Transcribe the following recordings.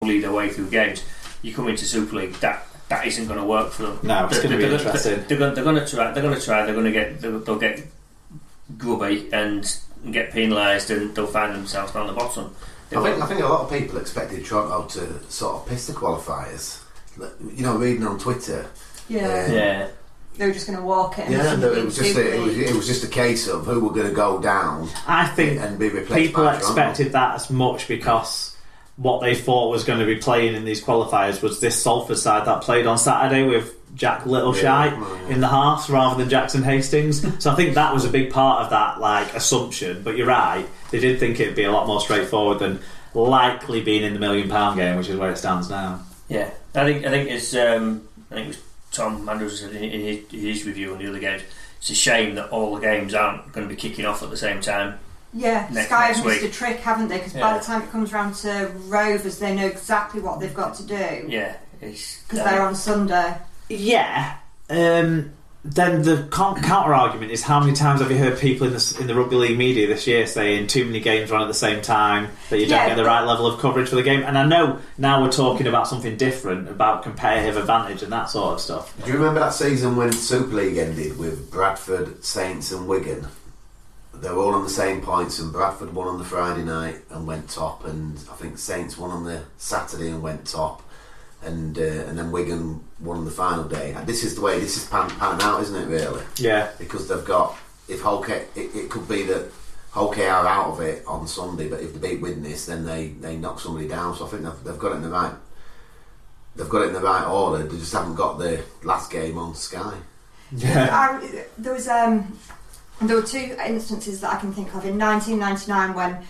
bully their way through games. You come into Super League, that isn't going to work for them. No, it's going to be interesting. They're going to try. They'll get grubby and get penalised, and they'll find themselves down the bottom. I think a lot of people expected Toronto to sort of piss the qualifiers. You know, reading on Twitter. Yeah. They were just going to walk it. Yeah, it was just a case of who were going to go down. I think and be replaced people by expected that as much because what they thought was going to be playing in these qualifiers was this Salford side that played on Saturday with Jack Littleshite in the halves rather than Jackson Hastings. So I think that was a big part of that assumption. But you're right, they did think it'd be a lot more straightforward than likely being in the £1 million game, which is where it stands now. Yeah, I think it was Tom Andrews said in his review on the other games. It's a shame that all the games aren't going to be kicking off at the same time. Yeah, Sky have missed a trick, haven't they? Because by the time it comes round to Rovers, they know exactly what they've got to do. Yeah, because they're on Sunday. Yeah. Then the counter argument is, how many times have you heard people in the rugby league media this year saying too many games run at the same time, that you don't get the right level of coverage for the game? And I know now we're talking about something different, about competitive advantage and that sort of stuff. Do you remember that season when Super League ended with Bradford, Saints and Wigan? They were all on the same points, and Bradford won on the Friday night and went top, and I think Saints won on the Saturday and went top, and then Wigan won on the final day. And this is the way this is panning out, isn't it, really? Yeah. Because they've got, if Hull, it could be that Hull are out of it on Sunday, but if they beat Widnes, then they knock somebody down. So I think they've got it in the right. They've got it in the right order. They just haven't got the last game on Sky. Yeah. There were two instances that I can think of in 1999 when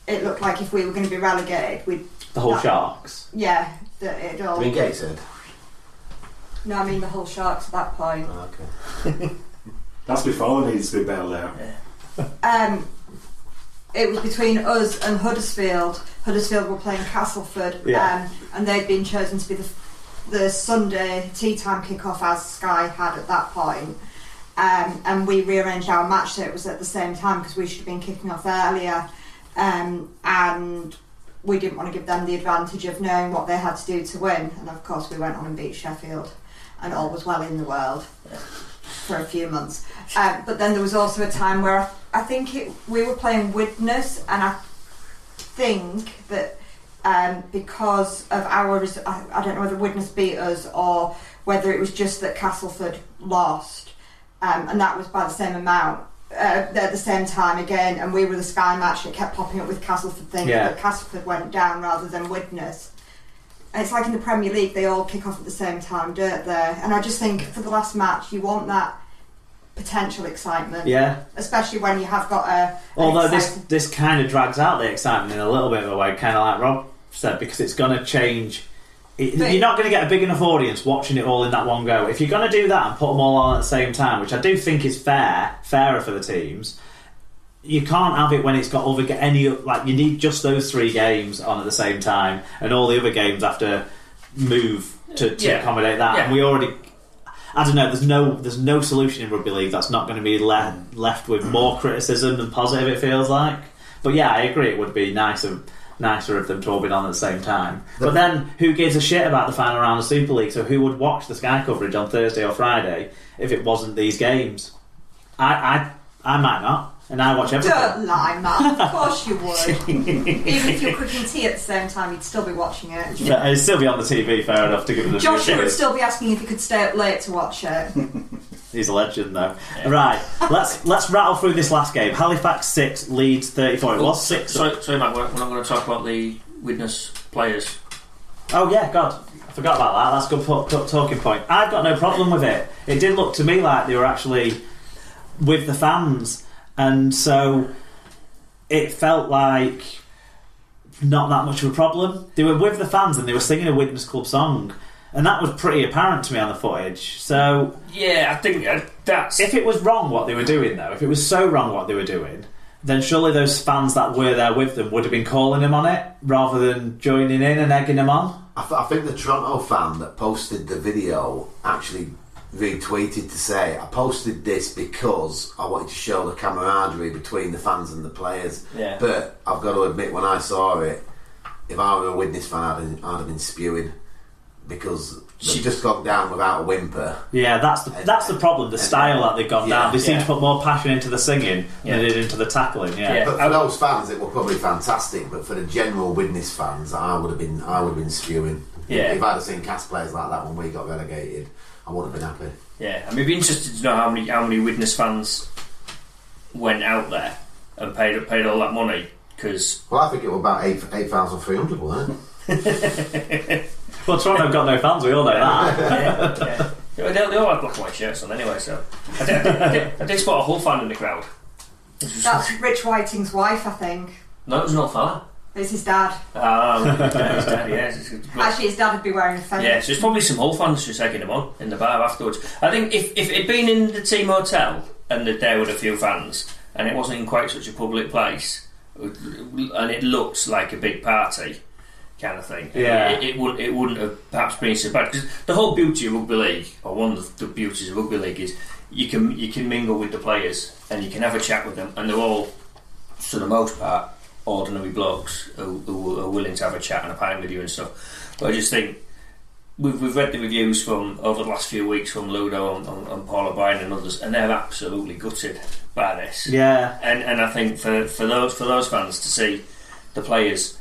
it looked like if we were going to be relegated, the whole Sharks. Yeah, it all. I mean Gateshead. No, I mean the whole Sharks at that point. Oh, okay. That's before they needs to be bailed out. Yeah. It was between us and Huddersfield. Huddersfield were playing Castleford, and they'd been chosen to be the Sunday tea time kick-off as Sky had at that point. And we rearranged our match so it was at the same time because we should have been kicking off earlier, and we didn't want to give them the advantage of knowing what they had to do to win. And of course we went on and beat Sheffield, and all was well in the world for a few months. But then there was also a time where I think we were playing Widnes, and I think that because of our I don't know whether Widnes beat us or whether it was just that Castleford lost. And that was by the same amount at the same time again, and we were the Sky match. It kept popping up with Castleford thinking that Castleford went down rather than Widnes. And it's like in the Premier League, they all kick off at the same time, don't they? And I just think for the last match, you want that potential excitement. Yeah. Especially when you have got a... Although this kind of drags out the excitement in a little bit of a way, kind of like Rob said, because it's going to change... You're not going to get a big enough audience watching it all in that one go. If you're going to do that and put them all on at the same time, which I do think is fairer for the teams, you can't have it when it's got you need just those 3 games on at the same time, and all the other games have to move to accommodate that. Yeah. And we already, I don't know. There's no solution in rugby league that's not going to be left with more criticism than positive. It feels like, but yeah, I agree. It would be nicer of them to all be on at the same time. But then, who gives a shit about the final round of Super League? So who would watch the Sky coverage on Thursday or Friday if it wasn't these games? I might not, and I watch everything. Don't lie, Matt. Of course you would. Even if you're cooking tea at the same time, you'd still be watching it. Yeah, it'd still be on the TV, fair enough, to give them the Joshua would still be asking if he could stay up late to watch it. He's a legend, though. Yeah. Right, let's rattle through this last game. Halifax 6, Leeds 34. It was 6. Sorry, Matt, we're not going to talk about the Widnes players. Oh yeah, God, I forgot about that. That's a good talking point. I've got no problem with it. It did look to me like they were actually with the fans, and so it felt like not that much of a problem. They were with the fans and they were singing a Widnes Club song. And that was pretty apparent to me on the footage. So yeah, I think that's... If it was wrong what they were doing, though, if it was so wrong what they were doing, then surely those fans that were there with them would have been calling him on it, rather than joining in and egging him on. I think the Toronto fan that posted the video actually retweeted to say, I posted this because I wanted to show the camaraderie between the fans and the players. Yeah. But I've got to admit, when I saw it, if I were a Widnes fan, I'd have been spewing because they've just gone down without a whimper. Yeah, that's the problem. The style that they've gone down. They seem to put more passion into the singing than they did into the tackling. Yeah. But for those fans, it were probably fantastic. But for the general Widnes fans, I would have been spewing. Yeah. If I'd have seen cast players like that when we got relegated, I would have been happy. Yeah, I mean, it'd be interested to know how many Widnes fans went out there and paid all that money. Because I think it was about 8,300, wasn't it? Well, Toronto got no fans. We all know that. Yeah. They all had black and white shirts on anyway. So I did spot a Hull fan in the crowd. That's Rich Whiting's wife, I think. No, it was an old fella. It's his dad. His dad, yeah. Actually, his dad would be wearing a feather. Yeah, so there's probably some Hull fans just egging him on in the bar afterwards. I think if it'd been in the team hotel and there were a few fans and it wasn't in quite such a public place and it looked like a big party kind of thing, it wouldn't have perhaps been so bad, because the whole beauty of rugby league, or one of the beauties of rugby league, is you can mingle with the players and you can have a chat with them, and they're all, for the most part, ordinary blokes who are willing to have a chat and a pint with you and stuff. But I just think we've read the reviews from over the last few weeks from Ludo and Paul O'Brien and others, and they're absolutely gutted by this. Yeah, and I think for those fans to see the players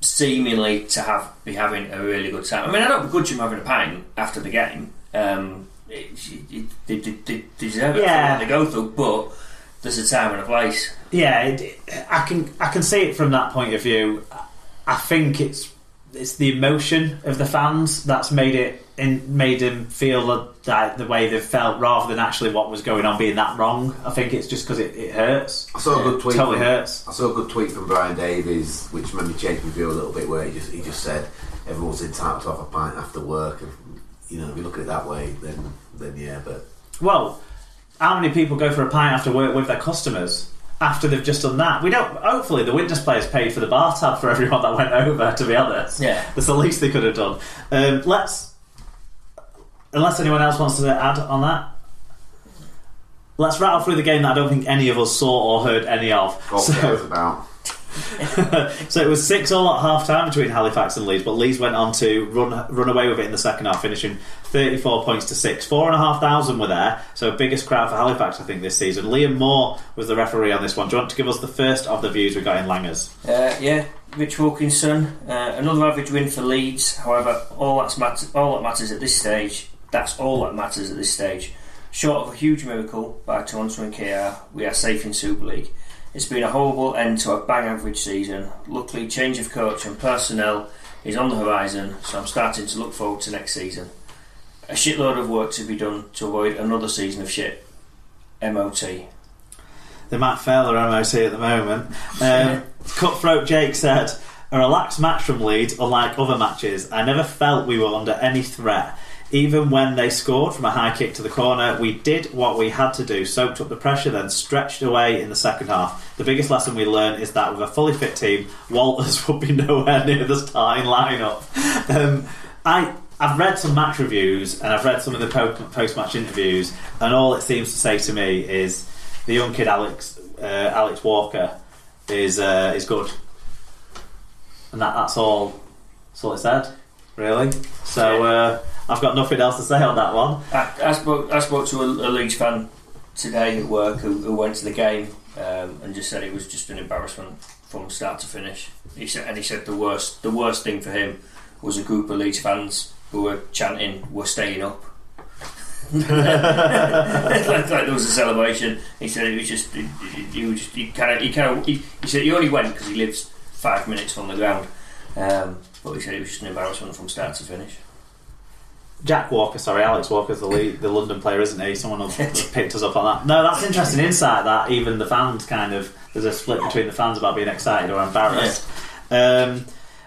seemingly to be having a really good time. I mean, I don't begrudge them having a pint after the game. They deserve it for what they go through, but there's a time and a place. Yeah, I can see it from that point of view. I think it's the emotion of the fans that's made them feel that the way they've felt, rather than actually what was going on being that wrong. I think it's just because it hurts. I saw a good tweet. Totally hurts. I saw a good tweet from Brian Davies, which made me change my view a little bit, where he just said everyone's entitled to have a pint after work, and if you look at it that way, then yeah. But how many people go for a pint after work with their customers after they've just done that? We don't. Hopefully, the Widnes players paid for the bar tab for everyone that went over. To be honest, that's the least they could have done. Unless anyone else wants to add on that, let's rattle through the game that I don't think any of us saw or heard any of. About. So it was 6-6 at half time between Halifax and Leeds, but Leeds went on to run away with it in the second half, finishing 34 points to 6. 4,500 were there, so biggest crowd for Halifax I think this season. Liam Moore was the referee on this one. Do you want to give us the first of the views we got in Langers? Rich Wilkinson, another average win for Leeds. However, all that matters at this stage. That's all that matters at this stage. Short of a huge miracle by Toronto and KR, we are safe in Super League. It's been a horrible end to a bang average season. Luckily, change of coach and personnel is on the horizon, so I'm starting to look forward to next season. A shitload of work to be done to avoid another season of shit. MOT. They might fail their MOT at the moment. Cutthroat Jake said, a relaxed match from Leeds, unlike other matches. I never felt we were under any threat. Even when they scored from a high kick to the corner, we did what we had to do, soaked up the pressure, then stretched away in the second half. The biggest lesson we learned is that with a fully fit team, Walters would be nowhere near the starting lineup. I've read some match reviews and I've read some of the post-match interviews, and all it seems to say to me is the young kid Alex Walker is good, and that's all it said, really. So. I've got nothing else to say on that one. I spoke to a Leeds fan today at work who went to the game and just said it was just an embarrassment from start to finish. He said the worst thing for him was a group of Leeds fans who were chanting "We're staying up." like there was a celebration. He said it was just he said he only went because he lives 5 minutes from the ground, but he said it was just an embarrassment from start to finish. Alex Walker's the London player, isn't he? Someone has picked us up on that. No, that's interesting insight, that even the fans there's a split between the fans about being excited or embarrassed.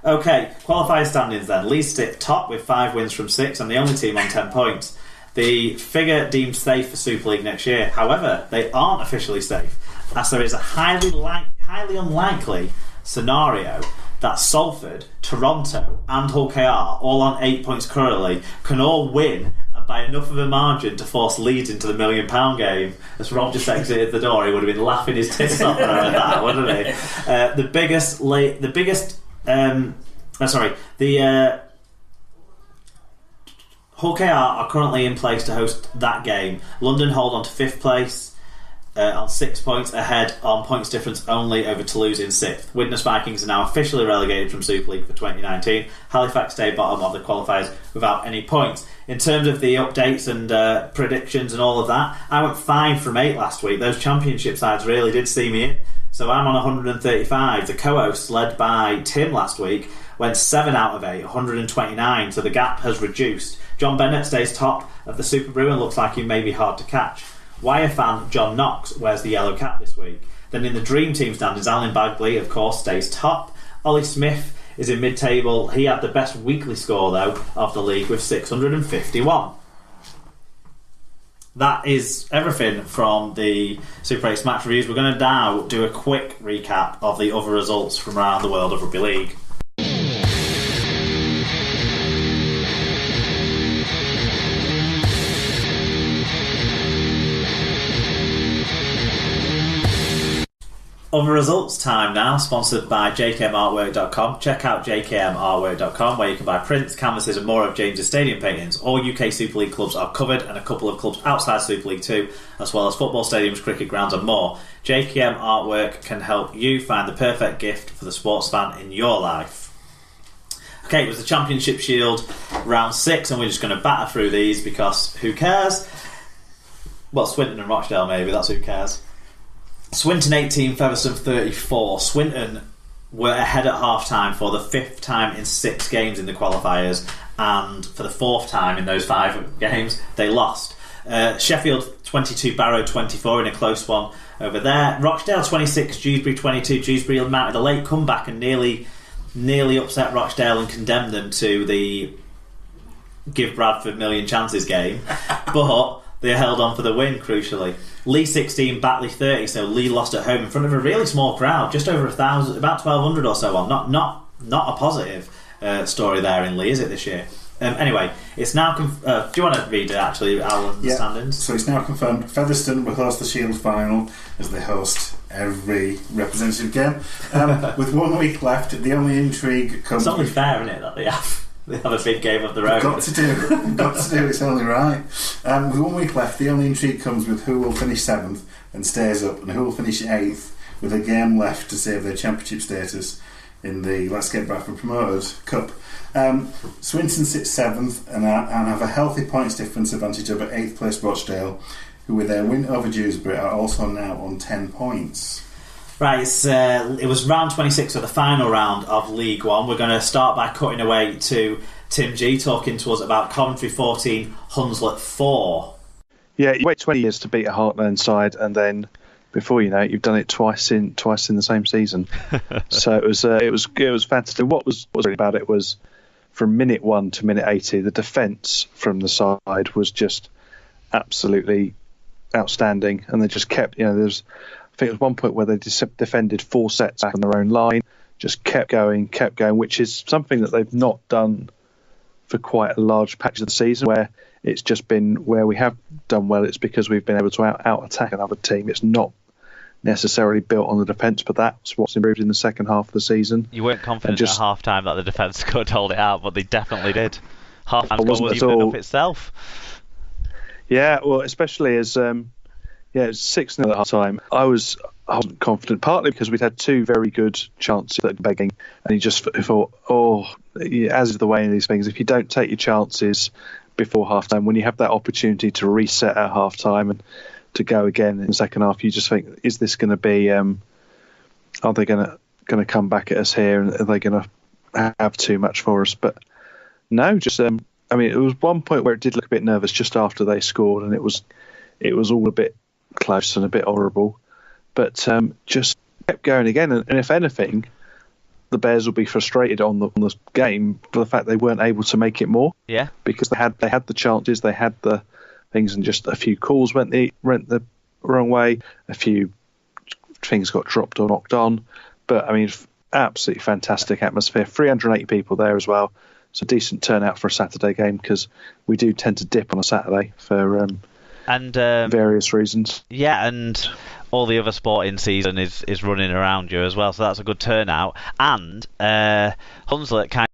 Okay, qualifying standings then. Leeds sit top with 5 wins from 6 and the only team on 10 points. The figure deemed safe for Super League next year. However, they aren't officially safe, as there is a highly unlikely scenario that Salford, Toronto and Hull KR, all on 8 points currently, can all win by enough of a margin to force Leeds into the £1 million game. As Rob just exited the door, he would have been laughing his tits off at that, wouldn't he? The biggest The Hull KR are currently in place to host that game. London hold on to 5th place on 6 points ahead on points difference only over Toulouse in 6th. Widnes Vikings are now officially relegated from Super League for 2019. Halifax stay bottom of the qualifiers without any points. In terms of the updates and predictions and all of that, I went 5 from 8 last week. Those championship sides really did see me in. So I'm on 135. The co-hosts, led by Tim last week, went 7 out of 8, 129. So the gap has reduced. John Bennett stays top of the Super Brew and looks like he may be hard to catch. Wire fan John Knox wears the yellow cap this week. Then in the Dream Team standings, Alan Bagley, of course, stays top. Ollie Smith is in mid-table. He had the best weekly score, though, of the league with 651. That is everything from the Super 8 match reviews. We're going to now do a quick recap of the other results from around the world of rugby league. Other results time now, sponsored by jkmartwork.com. Check out jkmartwork.com, where you can buy prints, canvases and more of James's stadium paintings. All UK Super League clubs are covered, and a couple of clubs outside Super League too, as well as football stadiums, cricket grounds and more. JKM Artwork can help you find the perfect gift for the sports fan in your life. Okay, it was the Championship Shield round 6, and we're just going to batter through these because who cares? Well, Swinton and Rochdale maybe, that's who cares. Swinton 18, Featherstone 34. Swinton were ahead at half-time for the 5th time in 6 games in the qualifiers, and for the 4th time in those 5 games, they lost. Sheffield 22, Barrow 24 in a close one over there. Rochdale 26, Dewsbury 22. Dewsbury mounted a late comeback and nearly upset Rochdale and condemned them to the give Bradford million chances game. But they held on for the win, crucially. Lee 16, Batley 30, so Lee lost at home in front of a really small crowd, just over 1,000, about 1,200 or so on. Not a positive story there in Lee, is it, this year? Anyway, it's now... do you want to read it, actually, Alan, the standings? So it's now confirmed Featherstone will host the Shield final, as they host every representative game. With 1 week left, the only intrigue comes... It's only fair, isn't it, that they have a big game of their own. Got to do, it's only right. With 1 week left, the only intrigue comes with who will finish 7th and stays up, and who will finish 8th with a game left to save their championship status in the Let's Get Bradford Promoted Cup. Swinton sits 7th and have a healthy points difference advantage over 8th place Rochdale, who with their win over Dewsbury are also now on 10 points. Right, it was round 26 of the final round of League One. We're going to start by cutting away to Tim G talking to us about Coventry 14, Hunslet 4. Yeah, you wait 20 years to beat a Heartland side, and then before you know it, you've done it twice in the same season. So it was fantastic. What was really about it was from minute 1 to minute 80, the defence from the side was just absolutely outstanding, and they just kept. I think it was one point where they defended 4 sets back on their own line, just kept going, which is something that they've not done for quite a large patch of the season, where it's just been where we have done well, it's because we've been able to out-attack another team. It's not necessarily built on the defence, but that's what's improved in the second half of the season. You weren't confident at half-time that the defence could hold it out, but they definitely did. Half-time was even enough itself. Yeah, well, especially as... it was 6-0 at half time. I wasn't confident, partly because we'd had 2 very good chances at begging, and you just thought, as is the way in these things, if you don't take your chances before half time, when you have that opportunity to reset at half time and to go again in the second half, you just think, is this going to be, are they going to come back at us here, and are they going to have too much for us? But no, just, it was one point where it did look a bit nervous just after they scored, and it was all a bit close and a bit horrible, but just kept going again, and if anything, the Bears will be frustrated on the game for the fact they weren't able to make it more. Yeah, because they had the chances, they had the things, and just a few calls went the wrong way, a few things got dropped or knocked on, but absolutely fantastic atmosphere. 380 people there as well. It's a decent turnout for a Saturday game, because we do tend to dip on a Saturday for various reasons. Yeah, and all the other sporting season is running around you as well, so that's a good turnout. And Hunslet kind